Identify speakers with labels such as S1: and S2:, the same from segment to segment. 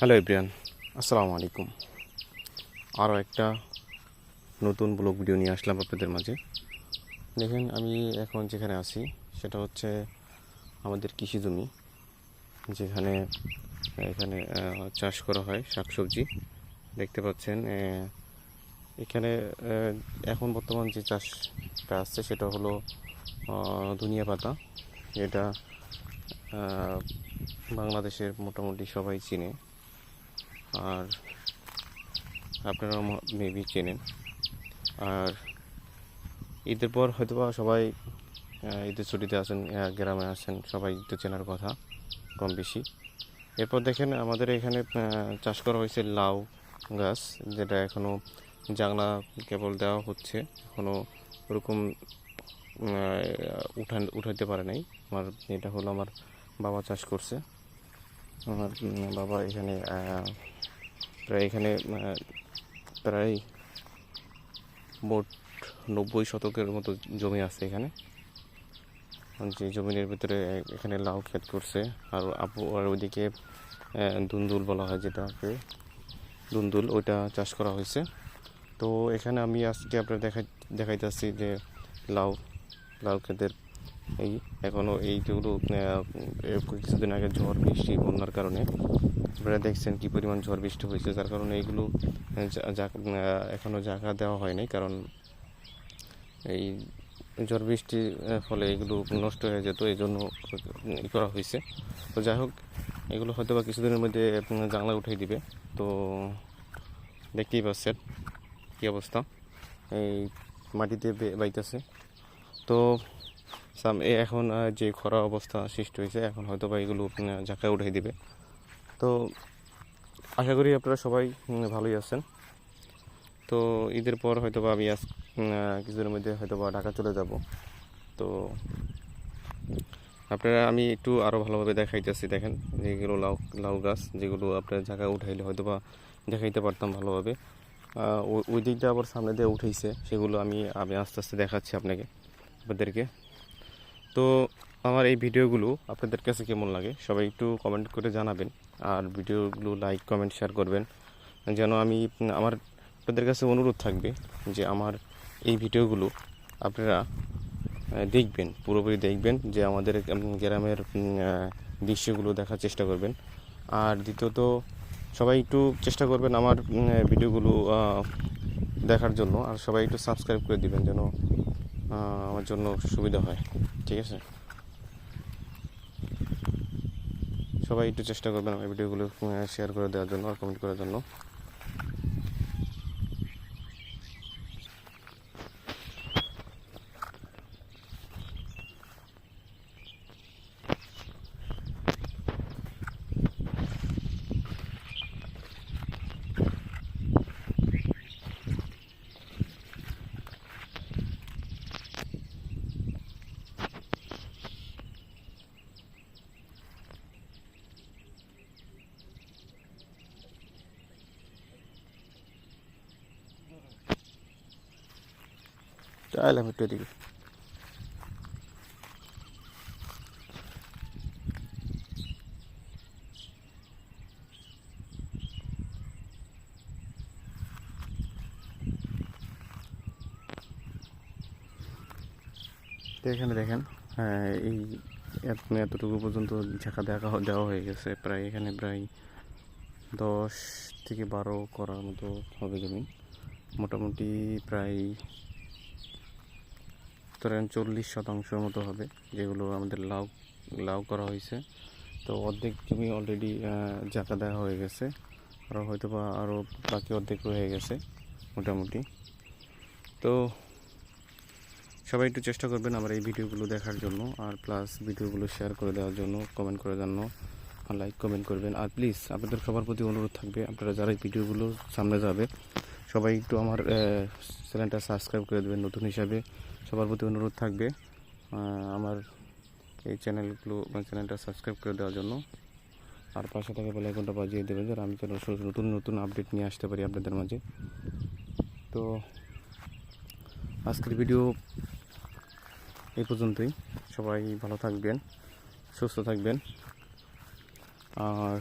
S1: Hello everyone, আসসালামু আলাইকুম। আরও একটা নতুন ব্লগ ভিডিও নিয়ে আসলাম আপনাদের মাঝে। দেখেন, আমি এখন যেখানে আছি সেটা হচ্ছে আমাদের কৃষি জমি, যেখানে এখানে চাষ করা হয় শাকসবজি। দেখতে পাচ্ছেন এখানে এখন বর্তমান যে চাষটা আসছে সেটা হলো ধনিয়া পাতা। এটা বাংলাদেশের মোটামুটি সবাই চিনে, আর আপনারাও মেবি চেনেন। আর ঈদের পর হয়তোবা সবাই ঈদের ছুটিতে আসেন, গ্রামে আসেন, সবাই তো চেনার কথা কম বেশি। এরপর দেখেন আমাদের এখানে চাষ করা হয়েছে লাউ গাছ, যেটা এখনও জাংলা কেবল দেওয়া হচ্ছে, এখনও ওরকম উঠাতে পারে নাই। এটা হলো আমার বাবা চাষ করছে। আমার বাবা প্রায় মোট 90 শতকের মতো জমি আছে এখানে। যে জমির ভিতরে এখানে লাউ ক্ষেত করছে, আর ওইদিকে দুন্দুল বলা হয়, যেটাকে দুন্দুল, ওইটা চাষ করা হয়েছে। তো এখানে আমি আজকে আপনার দেখাইতেছি যে লাউ লাউ ক্ষেতের এখনও এইগুলো কিছুদিন আগে ঝড় বৃষ্টি বন্যার কারণে আপনারা দেখছেন কি পরিমাণ ঝড় বৃষ্টি হয়েছে, যার কারণে এইগুলো এখনও জায়গা দেওয়া হয়নি, কারণ এই ঝড় বৃষ্টির ফলে এগুলো নষ্ট হয়ে যেত, এই জন্য করা হয়েছে। তো যাই হোক, এগুলো হয়তো বা কিছুদিনের মধ্যে জানলা উঠিয়ে দিবে। তো দেখতেই পাচ্ছেন কী অবস্থা, এই মাটিতে বাইতেছে। তো এখন যে খরা অবস্থা সৃষ্টি হয়েছে, এখন হয়তো বা এগুলো ঝাঁকায় উঠিয়ে দিবে। তো আশা করি আপনারা সবাই ভালোই আছেন। তো ঈদের পর হয়তো বা আমি কিছুদিনের মধ্যে হয়তো বা ঢাকা চলে যাব। তো আমি একটু আরও ভালোভাবে দেখাইতেছি। দেখেন, যেগুলো লাউ গাছ, যেগুলো আপনার জায়গায় উঠাইলে হয়তো বা দেখাইতে পারতাম ভালোভাবে। ওই দিকটা আবার সামনে দিয়ে উঠেছে, সেগুলো আমি আস্তে আস্তে দেখাচ্ছি আপনাদেরকে। তো আমার এই ভিডিওগুলো আপনাদের কাছে কেমন লাগে সবাই একটু কমেন্ট করে জানাবেন, আর ভিডিওগুলো লাইক কমেন্ট শেয়ার করবেন, যেন আপনাদের কাছে অনুরোধ থাকবে যে আমার এই ভিডিওগুলো আপনারা দেখবেন, পুরোপুরি দেখবেন, যে আমাদের গ্রামের দৃশ্যগুলো দেখার চেষ্টা করবেন। আর দ্বিতীয়ত, সবাই একটু চেষ্টা করবেন আমার ভিডিওগুলো দেখার জন্য, আর সবাই একটু সাবস্ক্রাইব করে দিবেন, যেন আমার জন্য সুবিধা হয়। ঠিক আছে, সবাই একটু চেষ্টা করবেন আমার ভিডিওগুলো শেয়ার করে দেওয়ার জন্য আর কমেন্ট করার জন্য। চাইলাম একটু এদিকে। এখানে দেখেন, এই এতটুকু পর্যন্ত ঝাঁকা দেওয়া হয়ে গেছে। এখানে প্রায় 10 থেকে 12 করার মতো হবে জমি। মোটামুটি প্রায় ধরেন 40% মতো হবে, যেগুলো আমাদের লাউ করা হয়েছে। তো অর্ধেক জমি অলরেডি ঝাঁকা দেওয়া হয়ে গেছে, হয়তো বা আরও বাকি অর্ধেক রয়ে গেছে মোটামুটি। তো সবাই একটু চেষ্টা করবেন আমার এই ভিডিওগুলো দেখার জন্য, আর প্লাস ভিডিওগুলো শেয়ার করে দেওয়ার জন্য, কমেন্ট করার জন্য, লাইক কমেন্ট করবেন। আর প্লিজ আপনাদের সবার প্রতি অনুরোধ থাকবে, আপনারা যারা এই ভিডিওগুলো সামনে যাবে সবাই একটু আমার চ্যানেলটা সাবস্ক্রাইব করে দেবেন নতুন হিসাবে। সবার প্রতি অনুরোধ থাকবে আমার এই চ্যানেলটা সাবস্ক্রাইব করে দেওয়ার জন্য, আর পাশে থেকে বেল আইকনটা বাজিয়ে দেবেন, যারা আমি যেন নতুন নতুন আপডেট নিয়ে আসতে পারি আপনাদের মাঝে। তো আজকের ভিডিও এই পর্যন্তই। সবাই ভালো থাকবেন, সুস্থ থাকবেন, আর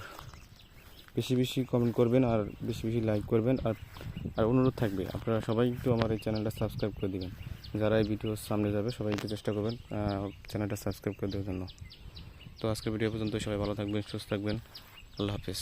S1: বেশি বেশি কমেন্ট করবেন আর বেশি বেশি লাইক করবেন। আর অনুরোধ থাকবে আপনারা সবাই একটু আমার এই চ্যানেলটা সাবস্ক্রাইব করে দিবেন। যারা এই ভিডিও সামনে যাবে সবাই একটু চেষ্টা করবেন চ্যানেলটা সাবস্ক্রাইব করে দেওয়ার জন্য। তো আজকের ভিডিও পর্যন্ত সবাই ভালো থাকবেন, সুস্থ থাকবেন। আল্লাহ হাফেজ।